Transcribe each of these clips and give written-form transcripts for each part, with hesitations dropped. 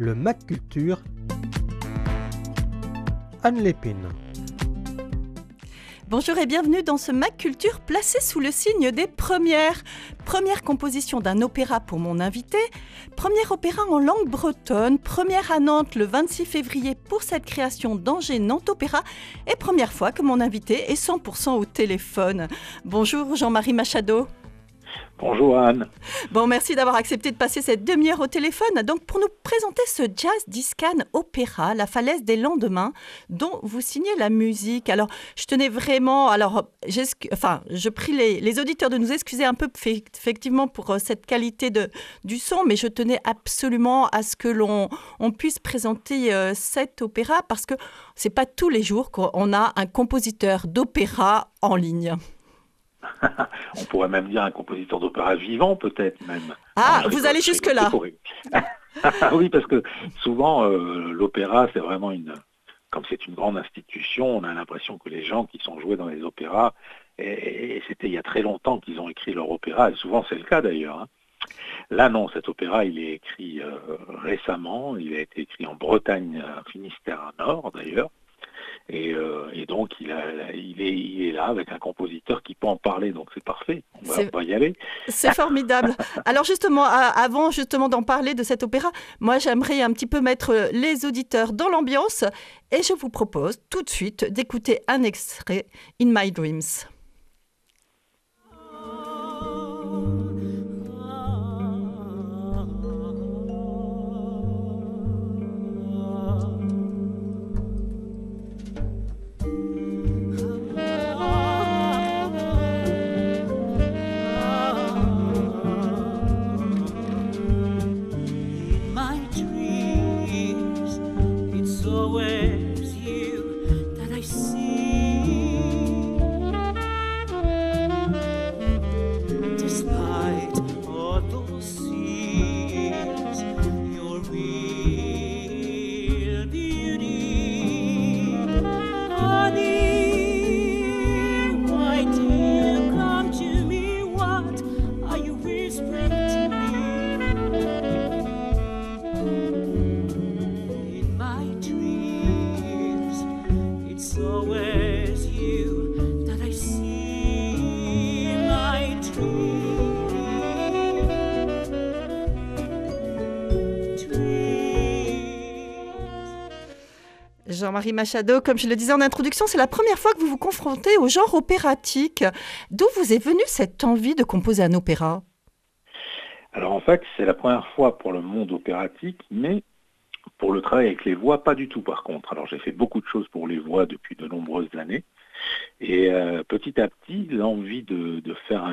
le Mac Culture, Anne Lépine. Bonjour et bienvenue dans ce Mac Culture placé sous le signe des premières. Première composition d'un opéra pour mon invité, premier opéra en langue bretonne, première à Nantes le 26 février pour cette création d'Angers Nantes Opéra et première fois que mon invité est 100% au téléphone. Bonjour Jean-Marie Machado. Bonjour Anne. Bon, merci d'avoir accepté de passer cette demi-heure au téléphone. Donc, pour nous présenter ce Jazz Discan Opéra, La Falaise des Lendemains, dont vous signez la musique. Alors, je tenais vraiment... je prie les auditeurs de nous excuser un peu, effectivement, pour cette qualité du son, mais je tenais absolument à ce que l'on puisse présenter cet opéra, parce que c'est pas tous les jours qu'on a un compositeur d'opéra en ligne. On pourrait même dire un compositeur d'opéra vivant, peut-être même. Ah, vous allez jusque-là. Oui, parce que souvent, l'opéra, c'est vraiment comme c'est une grande institution, on a l'impression que les gens qui sont joués dans les opéras, et c'était il y a très longtemps qu'ils ont écrit leur opéra, et souvent c'est le cas d'ailleurs. Hein. Là, non, cet opéra, il est écrit récemment, il a été écrit en Bretagne, Finistère Nord d'ailleurs. Et donc il est là avec un compositeur qui peut en parler, donc c'est parfait, on va y aller. C'est formidable. Alors justement, avant justement d'en parler de cet opéra, moi j'aimerais un petit peu mettre les auditeurs dans l'ambiance et je vous propose tout de suite d'écouter un extrait In My Dreams. Jean-Marie Machado, comme je le disais en introduction, c'est la première fois que vous vous confrontez au genre opératique. D'où vous est venue cette envie de composer un opéra ? Alors en fait, c'est la première fois pour le monde opératique, mais pour le travail avec les voix, pas du tout par contre. Alors j'ai fait beaucoup de choses pour les voix depuis de nombreuses années. Et petit à petit, l'envie de faire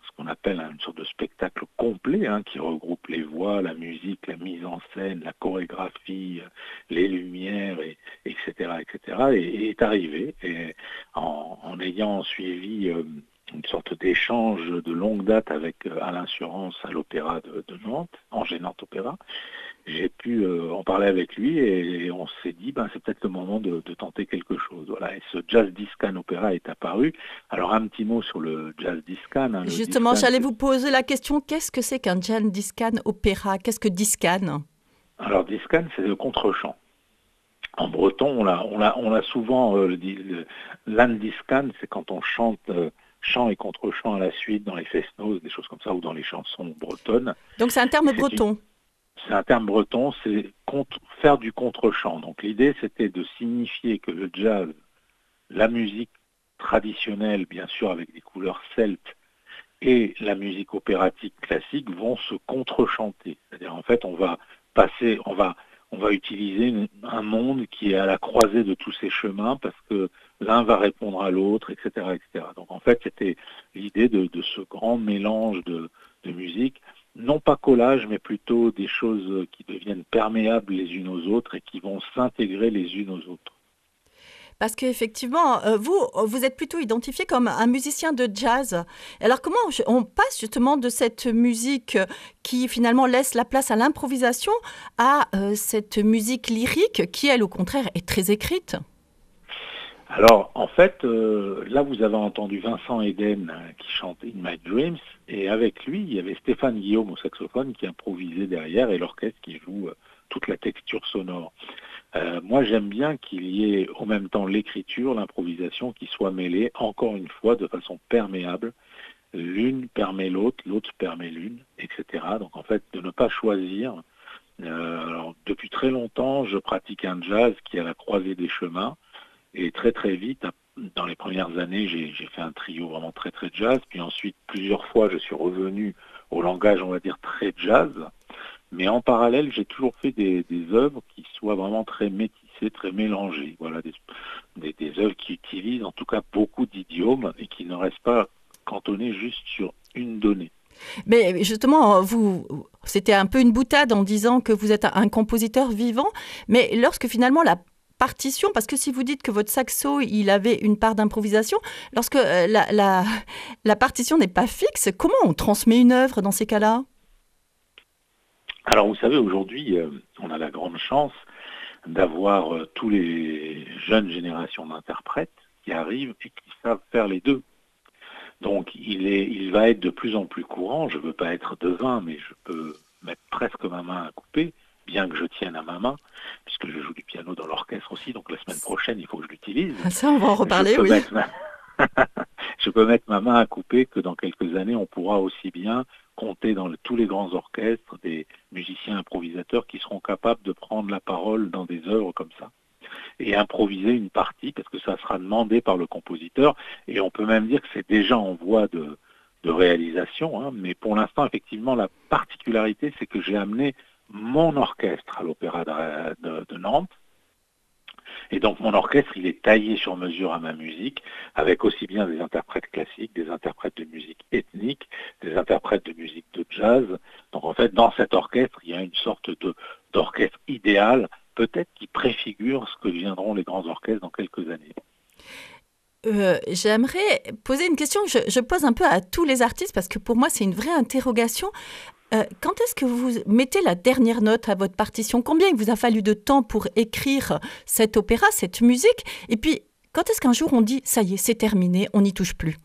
ce qu'on appelle une sorte de spectacle complet, qui regroupe les voix, la musique, la mise en scène, la chorégraphie, les lumières, etc., est arrivée. Et en ayant suivi une sorte d'échange de longue date avec Alain Surance à l'Opéra de Nantes, Angers Nantes Opéra, j'ai pu en parler avec lui et on s'est dit c'est peut-être le moment de tenter quelque chose. Voilà. Et ce Jazz Discan Opéra est apparu. Alors un petit mot sur le Jazz Discan. Justement, j'allais vous poser la question, qu'est-ce que c'est qu'un Jazz Discan Opéra ? Qu'est-ce que Discan ? Alors Discan, c'est le contre-chant. En breton, on a souvent l'Andiscan, c'est quand on chante chant et contre-chant à la suite dans les fest-noz, des choses comme ça, ou dans les chansons bretonnes. Donc c'est un terme breton. C'est un terme breton, c'est faire du contre-chant. Donc l'idée, c'était de signifier que le jazz, la musique traditionnelle, bien sûr avec des couleurs celtes, et la musique opératique classique vont se contre-chanter. C'est-à-dire, en fait, on va utiliser un monde qui est à la croisée de tous ces chemins parce que l'un va répondre à l'autre, etc., etc. Donc en fait, c'était l'idée de ce grand mélange de musique. Non pas collage, mais plutôt des choses qui deviennent perméables les unes aux autres et qui vont s'intégrer les unes aux autres. Parce qu'effectivement, vous êtes plutôt identifié comme un musicien de jazz. Alors comment on passe justement de cette musique qui finalement laisse la place à l'improvisation à cette musique lyrique qui, elle, au contraire, est très écrite ? Alors, en fait, là, vous avez entendu Vincent Eden qui chante In My Dreams, et avec lui, il y avait Stéphane Guillaume au saxophone qui improvisait derrière, et l'orchestre qui joue toute la texture sonore. Moi, j'aime bien qu'il y ait en même temps l'écriture, l'improvisation qui soient mêlées, encore une fois, de façon perméable. L'une permet l'autre, l'autre permet l'une, etc. Donc, en fait, de ne pas choisir. Alors, depuis très longtemps, je pratique un jazz qui est à la croisée des chemins. Et très très vite, dans les premières années, j'ai fait un trio vraiment très très jazz. Puis ensuite, plusieurs fois, je suis revenu au langage, on va dire, très jazz. Mais en parallèle, j'ai toujours fait des œuvres qui soient vraiment très métissées, très mélangées. Voilà, des œuvres qui utilisent en tout cas beaucoup d'idiomes et qui ne restent pas cantonnées juste sur une donnée. Mais justement, c'était un peu une boutade en disant que vous êtes un compositeur vivant, mais lorsque finalement la partition, parce que si vous dites que votre saxo, il avait une part d'improvisation, lorsque la partition n'est pas fixe, comment on transmet une œuvre dans ces cas-là? Alors vous savez, aujourd'hui, on a la grande chance d'avoir tous les jeunes générations d'interprètes qui arrivent et qui savent faire les deux. Donc il va être de plus en plus courant, je ne veux pas être devin, mais je peux mettre presque ma main à couper, bien que je tienne à ma main, puisque je joue du piano dans l'orchestre aussi, donc la semaine prochaine, il faut que je l'utilise. Ça, on va en reparler, oui. Je peux mettre ma main à couper que dans quelques années, on pourra aussi bien compter dans tous les grands orchestres des musiciens improvisateurs qui seront capables de prendre la parole dans des œuvres comme ça et improviser une partie, parce que ça sera demandé par le compositeur, et on peut même dire que c'est déjà en voie de réalisation, hein, mais pour l'instant, effectivement, la particularité, c'est que j'ai amené mon orchestre à l'Opéra de Nantes, et donc mon orchestre, il est taillé sur mesure à ma musique, avec aussi bien des interprètes classiques, des interprètes de musique ethnique, des interprètes de musique de jazz. Donc en fait, dans cet orchestre, il y a une sorte d'orchestre idéal, peut-être qui préfigure ce que deviendront les grands orchestres dans quelques années. J'aimerais poser une question que je pose un peu à tous les artistes, parce que pour moi, c'est une vraie interrogation. Quand est-ce que vous mettez la dernière note à votre partition? Combien il vous a fallu de temps pour écrire cet opéra, cette musique? Et puis, quand est-ce qu'un jour on dit, ça y est, c'est terminé, on n'y touche plus?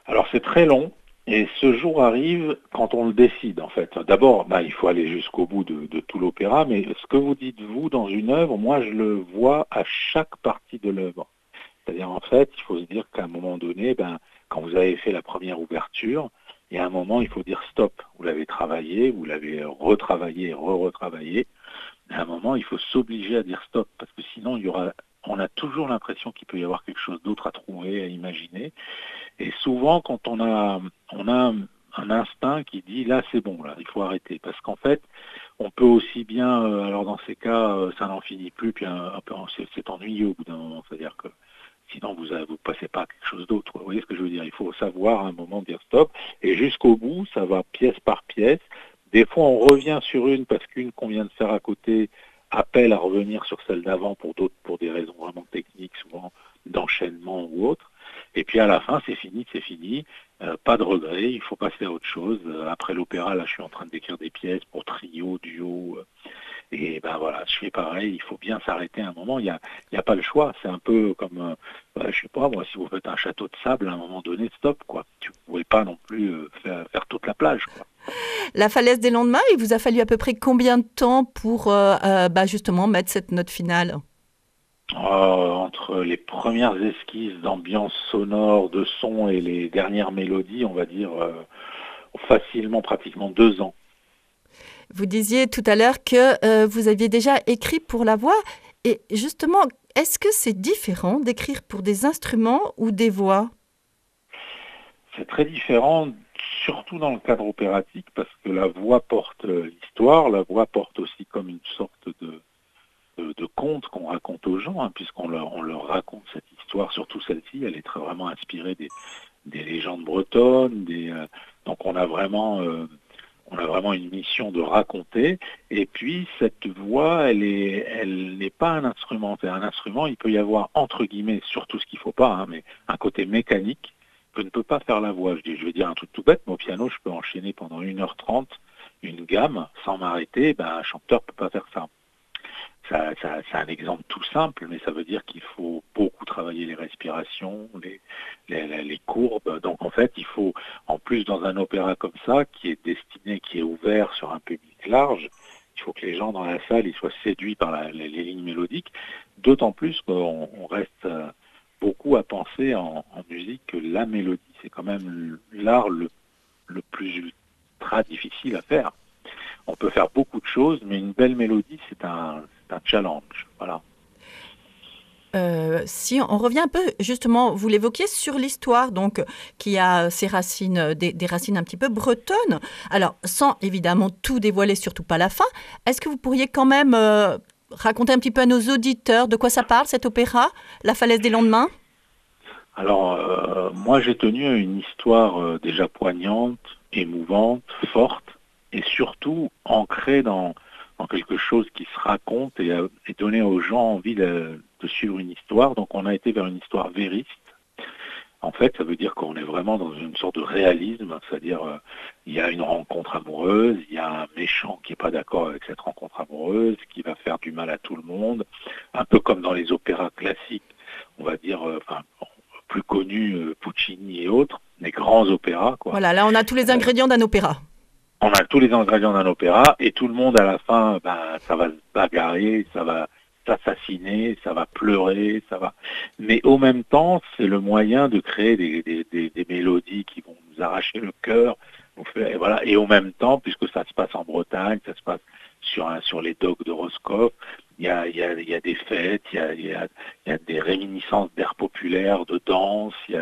Alors c'est très long, et ce jour arrive quand on le décide en fait. D'abord, il faut aller jusqu'au bout de tout l'opéra, mais ce que vous dites vous dans une œuvre, moi je le vois à chaque partie de l'œuvre. C'est-à-dire en fait, il faut se dire qu'à un moment donné, quand vous avez fait la première ouverture, il y a un moment, il faut dire stop. Vous l'avez travaillé, vous l'avez retravaillé, re-retravaillé. À un moment, il faut s'obliger à dire stop, parce que sinon, on a toujours l'impression qu'il peut y avoir quelque chose d'autre à trouver, à imaginer. Et souvent, quand on a un instinct qui dit là, c'est bon, là, il faut arrêter. Parce qu'en fait, on peut aussi bien, alors dans ces cas, ça n'en finit plus, puis un peu, c'est ennuyeux au bout d'un moment. C'est-à-dire que sinon, vous ne passez pas à quelque chose d'autre. Vous voyez ce que je veux dire? Il faut savoir à un moment dire stop. Et jusqu'au bout, ça va pièce par pièce. Des fois, on revient sur une parce qu'une qu'on vient de faire à côté appelle à revenir sur celle d'avant pour d'autres, pour des raisons vraiment techniques, souvent d'enchaînement ou autre. Et puis à la fin, c'est fini, c'est fini. Pas de regret, il faut passer à autre chose. Après l'opéra, là, je suis en train d'écrire des pièces pour trio, duo. Et voilà, je fais pareil, il faut bien s'arrêter à un moment, il y a pas le choix. C'est un peu comme, je sais pas, moi, si vous faites un château de sable, à un moment donné, stop, quoi. Tu ne pouvez pas non plus faire toute la plage, quoi. La falaise des lendemains, il vous a fallu à peu près combien de temps pour justement mettre cette note finale? Entre les premières esquisses d'ambiance sonore, de son et les dernières mélodies, on va dire facilement pratiquement 2 ans. Vous disiez tout à l'heure que vous aviez déjà écrit pour la voix. Et justement, est-ce que c'est différent d'écrire pour des instruments ou des voix? C'est très différent, surtout dans le cadre opératique, parce que la voix porte l'histoire, la voix porte aussi comme une sorte de conte qu'on raconte aux gens, hein, puisqu'on leur raconte cette histoire, surtout celle-ci, elle est vraiment inspirée des légendes bretonnes, donc on a vraiment une mission de raconter. Et puis cette voix, elle n'est pas un instrument. C'est un instrument, il peut y avoir entre guillemets, surtout ce qu'il ne faut pas, hein, mais un côté mécanique que ne peut pas faire la voix. Je vais dire un truc tout bête, mais au piano, je peux enchaîner pendant 1h30 une gamme sans m'arrêter. Un chanteur ne peut pas faire ça. c'est un exemple tout simple, mais ça veut dire qu'il faut beaucoup travailler les respirations, les courbes. Donc en fait, il faut, en plus dans un opéra comme ça, qui est destiné, qui est ouvert sur un public large, il faut que les gens dans la salle ils soient séduits par les lignes mélodiques, d'autant plus qu'on reste beaucoup à penser en musique que la mélodie, c'est quand même l'art le plus ultra difficile à faire. On peut faire beaucoup de choses, mais une belle mélodie, c'est un challenge. Voilà. Si on revient un peu, justement, vous l'évoquiez sur l'histoire, donc qui a ses racines, des racines un petit peu bretonnes. Alors, sans évidemment tout dévoiler, surtout pas la fin, est-ce que vous pourriez quand même raconter un petit peu à nos auditeurs de quoi ça parle, cet opéra, La falaise des lendemains? Alors, moi, j'ai tenu à une histoire déjà poignante, émouvante, forte, et surtout ancrée dans quelque chose qui se raconte et donner aux gens envie de suivre une histoire. Donc, on a été vers une histoire vériste. En fait, ça veut dire qu'on est vraiment dans une sorte de réalisme, c'est-à-dire il y a une rencontre amoureuse, il y a un méchant qui n'est pas d'accord avec cette rencontre amoureuse, qui va faire du mal à tout le monde, un peu comme dans les opéras classiques, on va dire, plus connus, Puccini et autres, les grands opéras, quoi. Voilà, là on a tous les ingrédients d'un opéra. On a tous les ingrédients d'un opéra et tout le monde à la fin, ça va se bagarrer, ça va s'assassiner, ça va pleurer, ça va. Mais au même temps, c'est le moyen de créer des mélodies qui vont nous arracher le cœur. Et voilà. Et au même temps, puisque ça se passe en Bretagne, ça se passe sur les docks de Roscoff, il y a des fêtes, il y a des réminiscences d'air populaire, de danse, il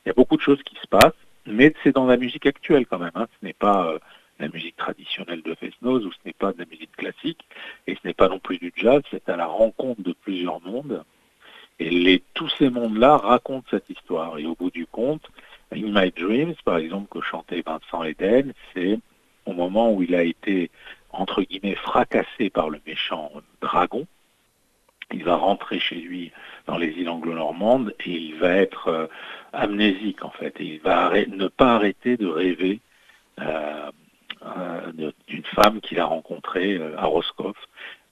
y a beaucoup de choses qui se passent, mais c'est dans la musique actuelle quand même. Hein. Ce n'est pas la musique traditionnelle de Fesnoz, ou ce n'est pas de la musique classique, et ce n'est pas non plus du jazz, c'est à la rencontre de plusieurs mondes. Et tous ces mondes-là racontent cette histoire. Et au bout du compte, In My Dreams, par exemple, que chantait Vincent Eden, c'est au moment où il a été, entre guillemets, fracassé par le méchant dragon. Il va rentrer chez lui dans les îles anglo-normandes et il va être amnésique, en fait. Et il va ne pas arrêter de rêver d'une femme qu'il a rencontrée à Roscoff,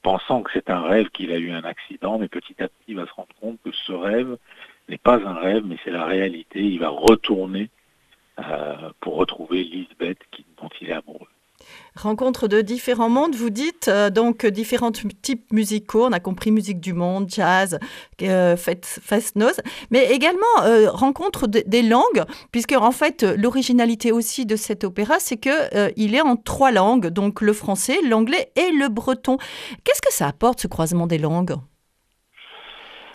pensant que c'est un rêve, qu'il a eu un accident, mais petit à petit il va se rendre compte que ce rêve n'est pas un rêve, mais c'est la réalité. Il va retourner pour retrouver Lisbeth dont il est amoureux. Rencontre de différents mondes, vous dites, donc différents types musicaux, on a compris musique du monde, jazz, Fest-Noz, mais également rencontre des langues, puisque en fait l'originalité aussi de cet opéra, c'est que il est en 3 langues, donc le français, l'anglais et le breton. Qu'est-ce que ça apporte, ce croisement des langues ?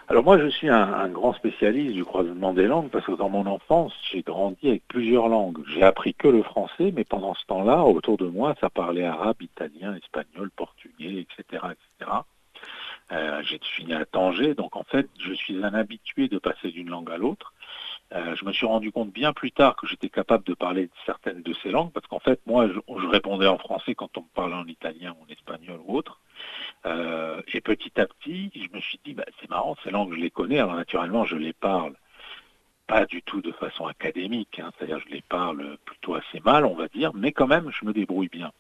Alors moi, je suis un grand spécialiste du croisement des langues parce que dans mon enfance, j'ai grandi avec plusieurs langues. J'ai appris que le français, mais pendant ce temps-là, autour de moi, ça parlait arabe, italien, espagnol, portugais, etc., etc. Je suis né à Tanger, donc en fait, je suis un habitué de passer d'une langue à l'autre. Je me suis rendu compte bien plus tard que j'étais capable de parler certaines de ces langues, parce qu'en fait, moi, je répondais en français quand on me parlait en italien ou en espagnol ou autre. Et petit à petit, je me suis dit, c'est marrant, ces langues, je les connais, alors naturellement, je les parle pas du tout de façon académique, hein, c'est-à-dire je les parle plutôt assez mal, on va dire, mais quand même, je me débrouille bien.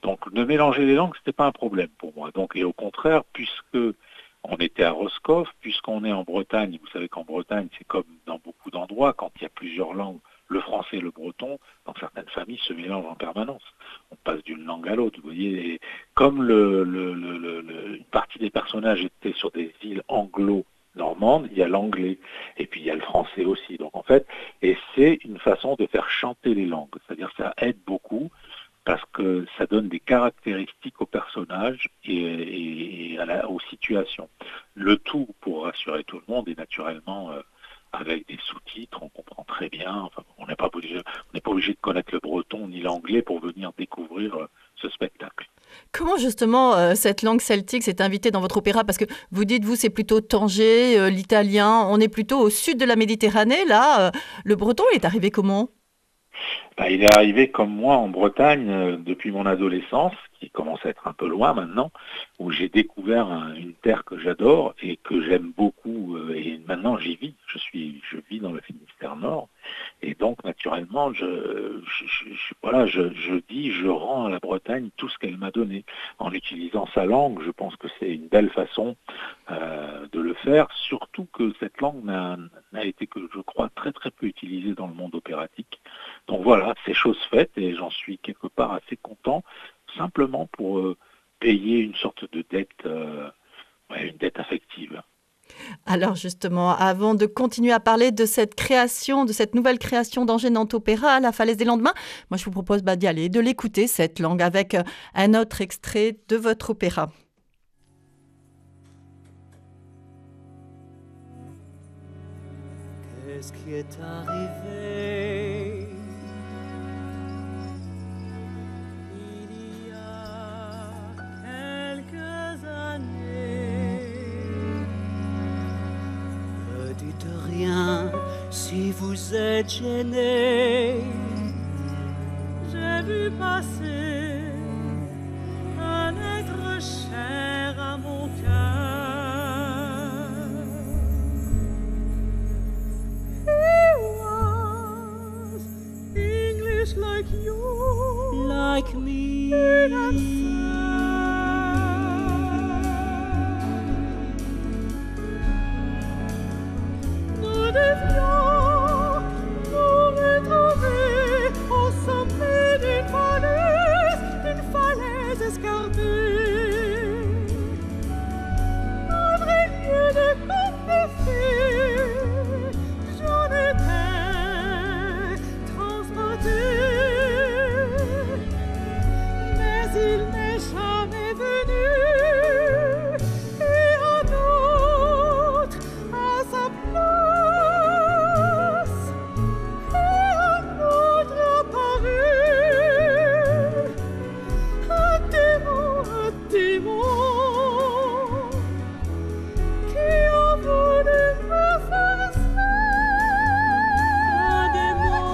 Donc, de mélanger les langues, c'était pas un problème pour moi. Donc, et au contraire, puisque on était à Roscoff, puisqu'on est en Bretagne, vous savez qu'en Bretagne, c'est comme dans beaucoup d'endroits, quand il y a plusieurs langues, le français et le breton, dans certaines familles, se mélangent en permanence. On passe d'une langue à l'autre, vous voyez. Et comme une partie des personnages étaient sur des îles anglo-normandes, il y a l'anglais, et puis il y a le français aussi. Donc en fait, et c'est une façon de faire chanter les langues, c'est-à-dire que ça aide beaucoup, parce que ça donne des caractéristiques aux personnages et aux situations. Le tout, pour rassurer tout le monde, est naturellement avec des sous-titres, on comprend très bien. Enfin, on n'est pas obligé de connaître le breton ni l'anglais pour venir découvrir ce spectacle. Comment justement cette langue celtique s'est invitée dans votre opéra ? Parce que vous dites, vous, c'est plutôt Tanger, l'italien, on est plutôt au sud de la Méditerranée. Là, le breton, il est arrivé comment ? Il est arrivé comme moi en Bretagne depuis mon adolescence, qui commence à être un peu loin maintenant, où j'ai découvert une terre que j'adore et que j'aime beaucoup, et maintenant j'y vis. Je vis dans le Finistère Nord, Et donc, naturellement, je rends à la Bretagne tout ce qu'elle m'a donné. En utilisant sa langue, je pense que c'est une belle façon de le faire, surtout que cette langue n'a été que, je crois, très très peu utilisée dans le monde opératique. Donc voilà, c'est chose faite et j'en suis quelque part assez content, simplement pour payer une sorte de dette, une dette affective. Alors justement, avant de continuer à parler de cette création, de cette nouvelle création d'Angers Nantes Opéra, La Falaise des Lendemains, moi je vous propose d'y aller, de l'écouter cette langue avec un autre extrait de votre opéra. Qu'est-ce qui est arrivé? Il y a quelques années. Ne dites rien si vous êtes gêné. J'ai vu passer un être cher à mon cœur. Like you, like me, nous devions nous retrouver au sommet d'une falaise escarpée, un vrai lieu de conte de fées. J'en étais transportée. Il n'est jamais venu et un autre à sa place et un autre apparu, un démon qui a voulu me faire ça, un démon.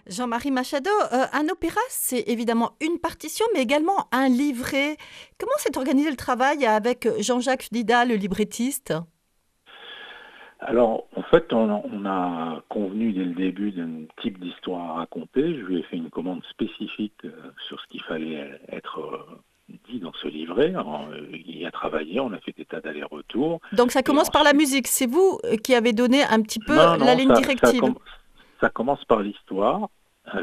Jean-Marie Machado, un opéra, c'est évidemment une partition, mais également un livret. Comment s'est organisé le travail avec Jean-Jacques Dida, le librettiste ? Alors, en fait, on a convenu dès le début d'un type d'histoire à raconter. Je lui ai fait une commande spécifique sur ce qu'il fallait être dit dans ce livret. Alors, il y a travaillé, on a fait des tas d'allers-retours. Donc ça commence par la musique. C'est vous qui avez donné un petit peu la ligne directive. Ça commence par l'histoire.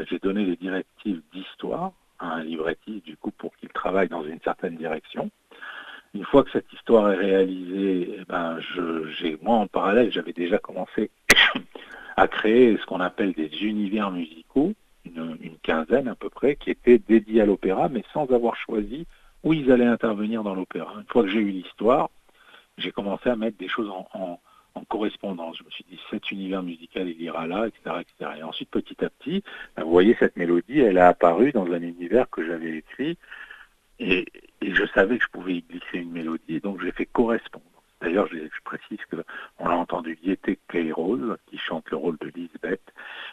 J'ai donné des directives d'histoire à un librettiste, du coup, pour qu'il travaille dans une certaine direction. Une fois que cette histoire est réalisée, moi, en parallèle, j'avais déjà commencé à créer ce qu'on appelle des univers musicaux, une quinzaine à peu près, qui étaient dédiés à l'opéra, mais sans avoir choisi où ils allaient intervenir dans l'opéra. Une fois que j'ai eu l'histoire, j'ai commencé à mettre des choses en correspondance. Je me suis dit, cet univers musical, il ira là, etc., etc. Et ensuite, petit à petit, vous voyez, cette mélodie, elle a apparu dans un univers que j'avais écrit, et je savais que je pouvais y glisser une mélodie, donc j'ai fait correspondre. D'ailleurs, je précise qu'on a entendu Gaieté Clay-Rose, qui chante le rôle de Lisbeth,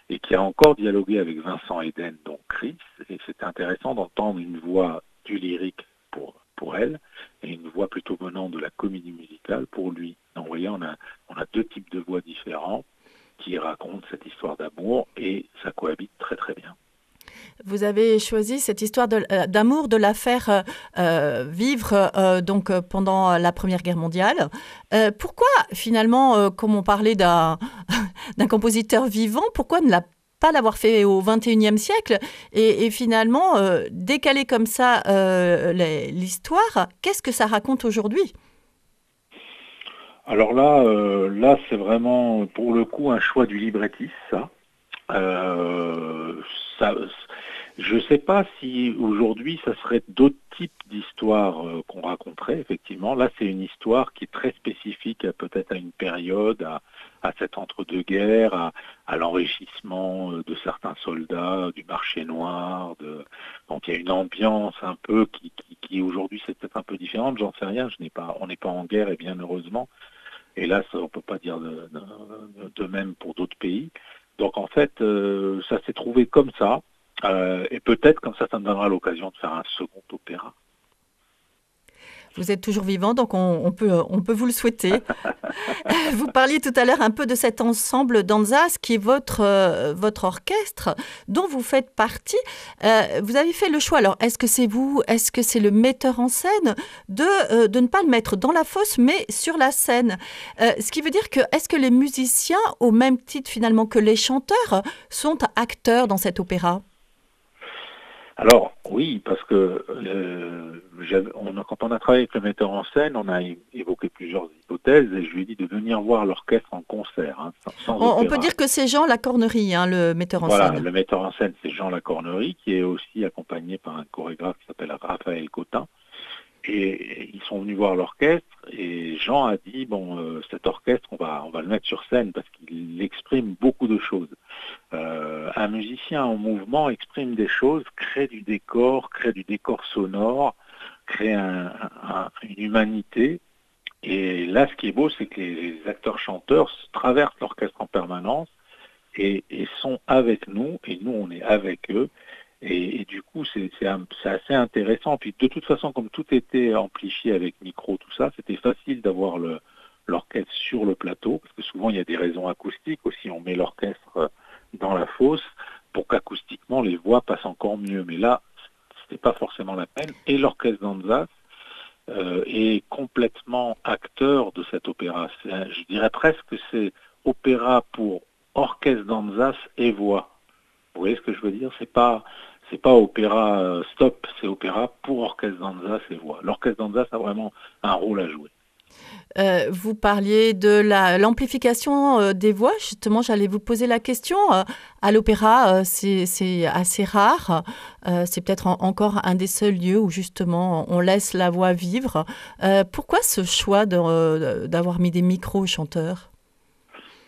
et qui a encore dialogué avec Vincent Eden, donc Chris, et c'était intéressant d'entendre une voix du lyrique pour elle, et une voix plutôt venant de la comédie musicale pour lui. Donc vous voyez, on a deux types de voix différents qui racontent cette histoire d'amour, et ça cohabite très très bien. Vous avez choisi cette histoire d'amour, de la faire vivre pendant la Première Guerre mondiale. Pourquoi, finalement, comme on parlait d'un compositeur vivant, pourquoi ne pas l'avoir fait au XXIe siècle et finalement décaler comme ça l'histoire? Qu'est-ce que ça raconte aujourd'hui? Alors là, c'est vraiment, pour le coup, un choix du librettiste, ça. Je ne sais pas si aujourd'hui, ça serait d'autres types d'histoires qu'on raconterait, effectivement. Là, c'est une histoire qui est très spécifique, peut-être à une période, à cet entre-deux-guerres, à l'enrichissement de certains soldats, du marché noir. Donc il y a une ambiance un peu qui aujourd'hui, c'est peut-être un peu différente, j'en sais rien, on n'est pas en guerre, et bien heureusement. Hélas, on ne peut pas dire de même pour d'autres pays. Donc en fait, ça s'est trouvé comme ça. Et peut-être comme ça me donnera l'occasion de faire un second opéra. Vous êtes toujours vivant, donc on peut vous le souhaiter. Vous parliez tout à l'heure un peu de cet ensemble Danzas qui est votre orchestre dont vous faites partie. Vous avez fait le choix, alors est-ce que c'est vous, est-ce que c'est le metteur en scène de ne pas le mettre dans la fosse mais sur la scène, ce qui veut dire que est-ce que les musiciens, au même titre finalement que les chanteurs, sont acteurs dans cet opéra? Alors oui, parce que quand on a travaillé avec le metteur en scène, on a évoqué plusieurs hypothèses et je lui ai dit de venir voir l'orchestre en concert, hein, sans On opéra. peut dire que c'est Jean Lacornerie, hein, le metteur en Voilà, scène. le metteur en scène, c'est Jean Lacornerie, qui est aussi accompagné par un chorégraphe qui s'appelle Raphaël Cotin. Et ils sont venus voir l'orchestre et Jean a dit cet orchestre on va le mettre sur scène parce qu'il exprime beaucoup de choses. Un musicien en mouvement exprime des choses, crée du décor sonore, crée une humanité. Et là, ce qui est beau, c'est que les acteurs-chanteurs traversent l'orchestre en permanence et sont avec nous, et nous, on est avec eux. Et du coup, c'est assez intéressant. Puis de toute façon, comme tout était amplifié avec micro, tout ça, c'était facile d'avoir l'orchestre sur le plateau, parce que souvent, il y a des raisons acoustiques aussi. On met l'orchestre dans la fosse pour qu'acoustiquement, les voix passent encore mieux. Mais là, c'était pas forcément la peine. Et l'orchestre Danzas est complètement acteur de cet opéra. Je dirais presque que c'est opéra pour orchestre Danzas et voix. Vous voyez ce que je veux dire? C'est pas opéra stop, c'est opéra pour orchestre Danzas et voix. L'orchestre Danzas a vraiment un rôle à jouer. Vous parliez de l'amplification des voix. Justement, j'allais vous poser la question. À l'opéra, c'est assez rare. C'est peut-être encore un des seuls lieux où justement on laisse la voix vivre. Pourquoi ce choix d'avoir mis des micros aux chanteurs?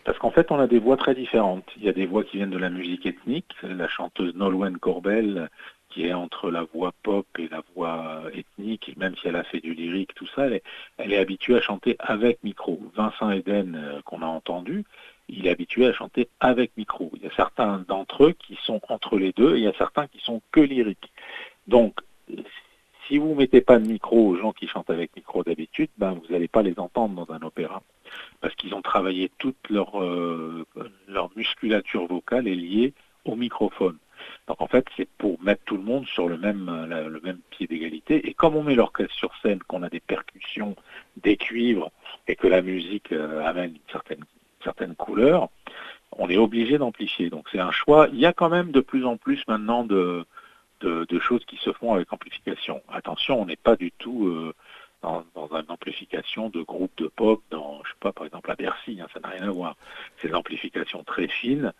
Parce qu'en fait, on a des voix très différentes. Il y a des voix qui viennent de la musique ethnique. La chanteuse Nolwenn Corbel, qui est entre la voix pop et la voix ethnique, et même si elle a fait du lyrique, tout ça, elle est habituée à chanter avec micro. Vincent Eden, qu'on a entendu, il est habitué à chanter avec micro. Il y a certains d'entre eux qui sont entre les deux, et il y a certains qui sont que lyriques. Donc, si vous ne mettez pas de micro aux gens qui chantent avec micro d'habitude, vous n'allez pas les entendre dans un opéra. Parce qu'ils ont travaillé toute leur musculature vocale est liée au microphone. Donc en fait, c'est pour mettre tout le monde sur le même pied d'égalité. Et comme on met l'orchestre sur scène, qu'on a des percussions, des cuivres, et que la musique amène une certaine couleur, on est obligé d'amplifier. Donc c'est un choix. Il y a quand même de plus en plus maintenant de choses qui se font avec amplification. Attention, on n'est pas du tout dans une amplification de groupe de pop, je sais pas, par exemple à Bercy, ça n'a rien à voir. C'est l'amplification très fine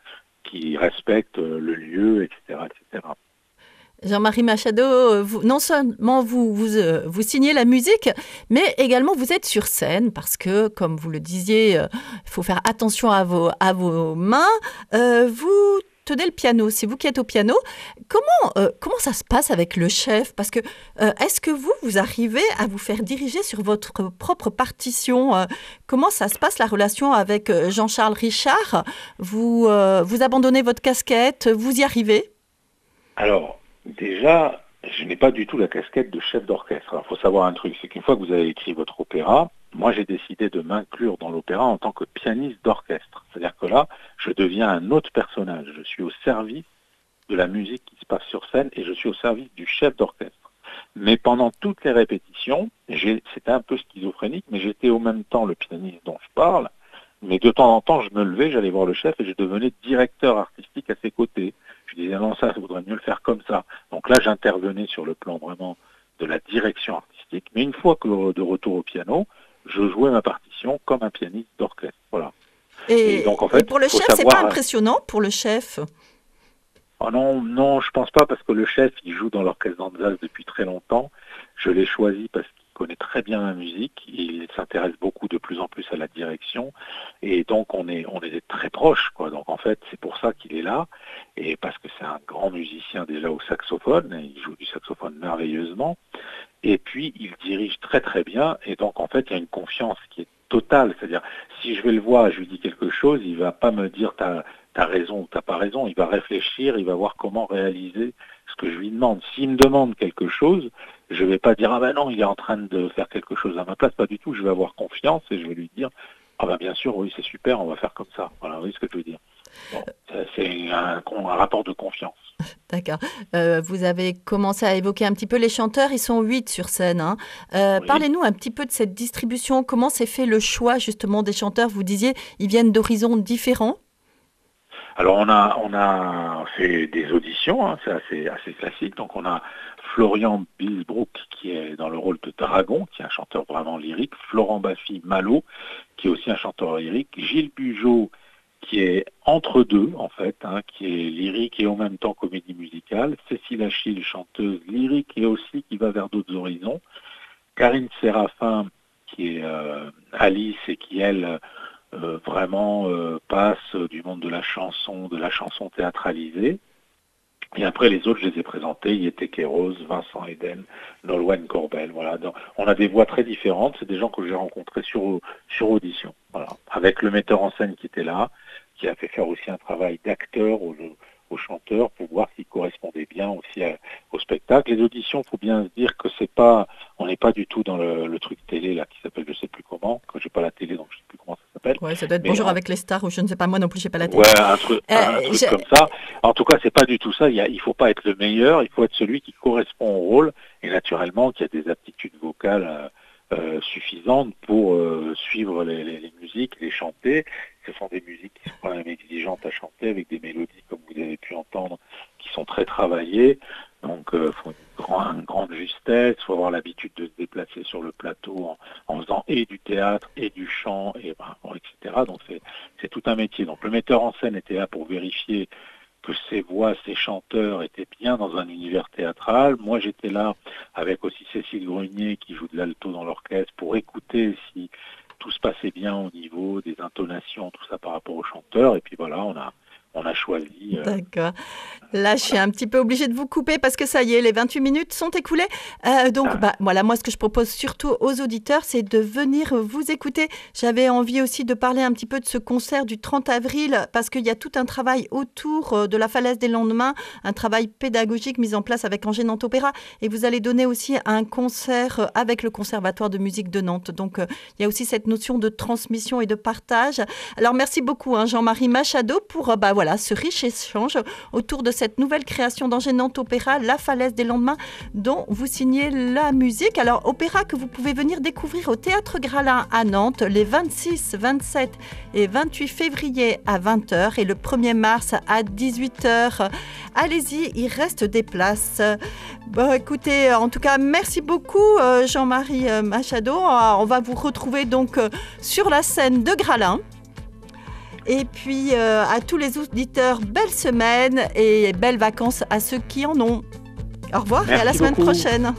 qui respecte le lieu, etc., etc. Jean-Marie Machado, non seulement vous signez la musique, mais également vous comment sur scène parce que, comme vous le disiez, il faut faire attention à vos mains. Vous tenez le piano, c'est vous qui êtes au piano. Comment ça se passe avec le chef? Parce que est-ce que vous arrivez à vous faire diriger sur votre propre partition? Comment ça se passe la relation avec Jean-Charles Richard? Vous abandonnez votre casquette, vous y arrivez? Alors, déjà, je n'ai pas du tout la casquette de chef d'orchestre. Alors, il faut savoir un truc, c'est qu'une fois que vous avez écrit votre opéra, moi j'ai décidé de m'inclure dans l'opéra en tant que pianiste d'orchestre. C'est-à-dire que là, je deviens un autre personnage. Je suis au service de la musique qui se passe sur scène et je suis au service du chef d'orchestre. Mais pendant toutes les répétitions, c'était un peu schizophrénique, mais j'étais au même temps le pianiste dont je parle, mais de temps en temps, je me levais, j'allais voir le chef et je devenais directeur artistique à ses côtés. Je disais non, ça vaudrait mieux le faire comme ça. Donc là, j'intervenais sur le plan vraiment de la direction artistique. Mais une fois que de retour au piano, je jouais ma partition comme un pianiste d'orchestre. Voilà. Et donc, en fait, et pour le chef, c'est pas impressionnant pour le chef? Oh non, je pense pas parce que le chef, il joue dans l'orchestre d'Anzas depuis très longtemps. Je l'ai choisi parce qu'il connaît très bien la musique, il s'intéresse beaucoup de plus en plus à la direction et donc on est très proches, quoi. Donc en fait, c'est pour ça qu'il est là et parce que c'est un grand musicien déjà au saxophone, il joue du saxophone merveilleusement et puis il dirige très très bien et donc en fait, il y a une confiance qui est totale. C'est-à-dire, si je vais le voir et je lui dis quelque chose, il va pas me dire t'as raison ou t'as pas raison. Il va réfléchir, il va voir comment réaliser ce que je lui demande. S'il me demande quelque chose, je vais pas dire ah ben non, il est en train de faire quelque chose à ma place. Pas du tout. Je vais avoir confiance et je vais lui dire ah ben bien sûr, oui, c'est super, on va faire comme ça. Voilà, vous voyez ce que je veux dire. Bon, c'est un rapport de confiance. D'accord. Vous avez commencé à évoquer un petit peu les chanteurs. Ils sont 8 sur scène. Hein. Oui. Parlez-nous un petit peu de cette distribution. Comment s'est fait le choix justement des chanteurs? Vous disiez, ils viennent d'horizons différents. Alors on a fait des auditions, hein, c'est assez classique. Donc on a Florian Bilsbrook qui est dans le rôle de Dragon, qui est un chanteur vraiment lyrique. Florent Baffy Malo, qui est aussi un chanteur lyrique. Gilles Bugeaud, qui est entre deux en fait, hein, qui est lyrique et en même temps comédie musicale. Cécile Achille, chanteuse lyrique et aussi qui va vers d'autres horizons. Karine Séraphin, qui est Alice et qui elle vraiment passe du monde de la chanson théâtralisée. Et après les autres, je les ai présentés, Yété Kéros, Vincent Eden, Nolwenn Corbel. Voilà. Donc, on a des voix très différentes, c'est des gens que j'ai rencontrés sur audition. Voilà. Avec le metteur en scène qui était là, qui a fait faire aussi un travail d'acteur aux chanteurs pour voir s'ils correspondaient bien aussi au spectacle. Les auditions, il faut bien se dire que on n'est pas du tout dans le truc télé là qui s'appelle je sais plus comment, que j'ai pas la télé donc je sais plus comment ça s'appelle. Ouais, ça doit être Bonjour avec les stars ou je ne sais pas, moi non plus j'ai pas la télé. Ouais, un truc comme ça. En tout cas, c'est pas du tout ça. Il faut pas être le meilleur, il faut être celui qui correspond au rôle et naturellement qui a des aptitudes vocales suffisantes pour suivre les musiques, les chanter. Ce sont des musiques qui sont quand même exigeantes à chanter avec des mélodies, comme vous avez pu entendre, qui sont très travaillées. Donc, il faut une grande justesse, il faut avoir l'habitude de se déplacer sur le plateau en faisant et du théâtre et du chant, etc. Donc, c'est tout un métier. Donc, le metteur en scène était là pour vérifier que ces voix, ces chanteurs étaient bien dans un univers théâtral. Moi, j'étais là avec aussi Cécile Grunier qui joue de l'alto dans l'orchestre pour écouter si tout se passait bien au niveau des intonations, tout ça par rapport aux chanteurs. Et puis voilà, on a choisi. D'accord. Là, je suis un petit peu obligée de vous couper parce que ça y est, les 28 minutes sont écoulées. Voilà, moi, ce que je propose surtout aux auditeurs, c'est de venir vous écouter. J'avais envie aussi de parler un petit peu de ce concert du 30 avril parce qu'il y a tout un travail autour de la falaise des lendemains, un travail pédagogique mis en place avec Angers Nantes Opéra. Et vous allez donner aussi un concert avec le Conservatoire de musique de Nantes. Donc, il y a aussi cette notion de transmission et de partage. Alors, merci beaucoup, Jean-Marie Machado, pour ce riche échange autour de cette nouvelle création d'Angers Nantes Opéra, La Falaise des Lendemains, dont vous signez la musique. Alors, opéra que vous pouvez venir découvrir au Théâtre Gralin à Nantes les 26, 27 et 28 février à 20h et le 1er mars à 18h. Allez-y, il reste des places. Bon, écoutez, en tout cas, merci beaucoup Jean-Marie Machado. On va vous retrouver donc sur la scène de Gralin. Et puis, à tous les auditeurs, belle semaine et belles vacances à ceux qui en ont. Au revoir. Merci et à la semaine prochaine.